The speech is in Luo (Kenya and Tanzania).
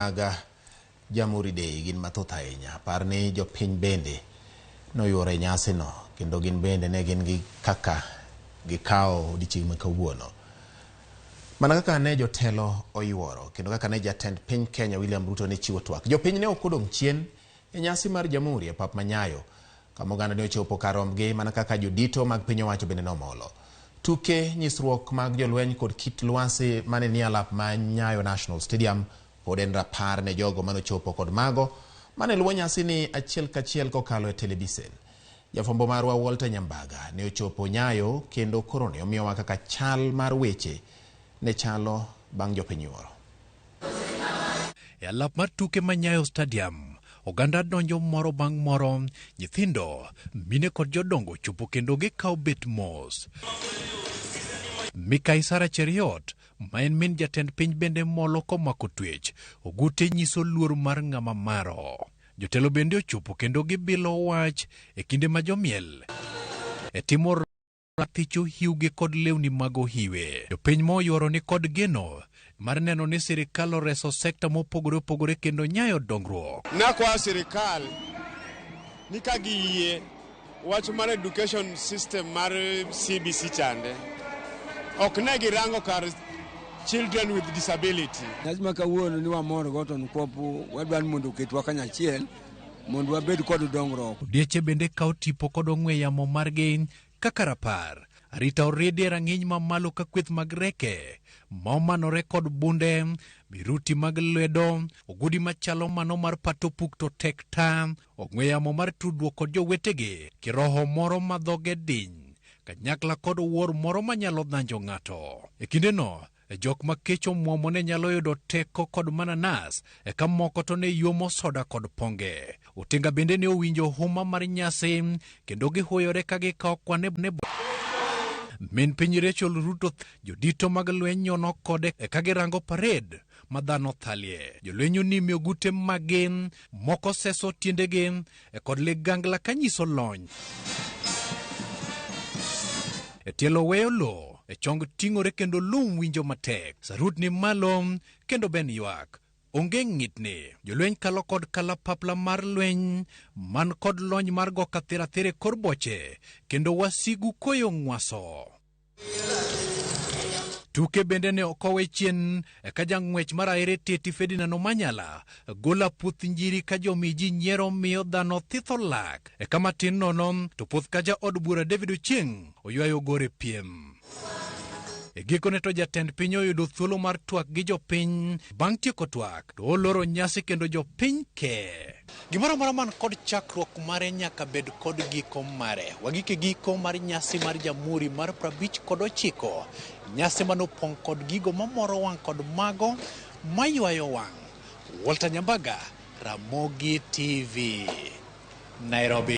Aga Jamhuri Day gin mathoth ahinya. Par ni jopiny bende noyuoro nyasi no, kendo gin bende ne gin gi kaka gikawo odiochieng' ma kawuono. Mana kaka ne jotelo oyuoro, kendo kaka ne jatend piny Kenya William Ruto ne chiwo twak. Jopiny ne ok odong' chien e nyasi mar Jamhuri e pap Manyayo, kama oganda ne ochopo kar rombgi mana kaka jodito mag piny owacho bende nomolo. Tuke nyisruok mag jolweny kod kit lwasi mane ni alap Manyayo National Stadium pod en rapar ne jogo manochopo kod mago mane luwo nyasi ni achiel kachiel kokalo e televisen. Jafwambo marwa Walter Nyambaga ne ochopo Nyayo kendo koro ne omiyowa kaka chal mar weche ne chalo bang' jopiny yuoro. E alap mar tuke Manyayo Stadium, oganda donjo moro bang' moro, nyithindo, mine kod jodongo chopo kendo gikawo bet mos. Mikai Sara Cheriot, ma en min jatend piny bende molo komako twech, ogute nyiso luor mar ng'ama maro. Jotelo bende ochopo kendo gibilo wach e kinde ma jomiel e timo rathicho hiuge kod lewni mag ohiwe. Jopiny moyuoro ni kod geno mar neno ni sirikal oreso sekta mopogore opogore kendo nyayo dongruok. Nakwa sirikal ni ka giyie wach mar education system mar CBC chande ok ne girango kar children with disability. Lazima kawuono ni wamor goto nkopu wadwan mondo ketwa kanyachiel mondo wabed kod dongruok. Odieche bende kawo tipo kod ong'we yamo margi kaka rapar. Arita oridi rang'iny mamalo ka kweth mag reke ma omanore kod bunde, miruti mag lwedo, ogudi machalo mano mar pato puk to tek ta, ong'we yamo mar tudruok kod jowetegi, kiroho moro ma dhoge diny, kanyakla kod wuor moro manyalo dhanjo ng'ato. E kindeno, jok ma kech omuomo ne nyalo yudo teko kod mananas, eka moko to ne yuomo soda kod ponge. Otenga bende ne owinjo huma mar nyasi, kendo gihoyore ka gikawo kwane min piny Rachel Ruto, jodito mag lweny nyono kode eka girango parade ma dhano thalie. Jolweny onime ogute magin, moko seso tiendegi kod ligangla kanyiso lony. E tielo weyo lo, e chong ting'ore kendo lum winjo matek. Sarut ni malo kendo ben ywak. Onge ng'itni, jolweny kalo kod kalapapla mar lweny man kod lony mar go kathirathire kor boche, kendo wasigu koyo ng'waso. Tuke bende ne okowe chien ka jang'wech mar aere Teti Ferdinand Omanyala gola puth njiri ka jomiji nyiero miyo dhano thitho lak. Eka matin nono to puth ka ja od bura David Ochieng oywayo gore piem. E gikone to jatend piny oyudo thuolo mar twak gi jopiny. Bang' tieko twak to oloro nyasi kendo jopiny ke. Gimoro amora man kod chakruok mare nyaka bed kod giko mare. Wagike giko mar nyasi mar Jamhuri mar 59, nyasi manopong' kod gigo mamoro wang' kod mago maywayo wang'. Walter Nyambaga, Ramogi TV, Nairobi.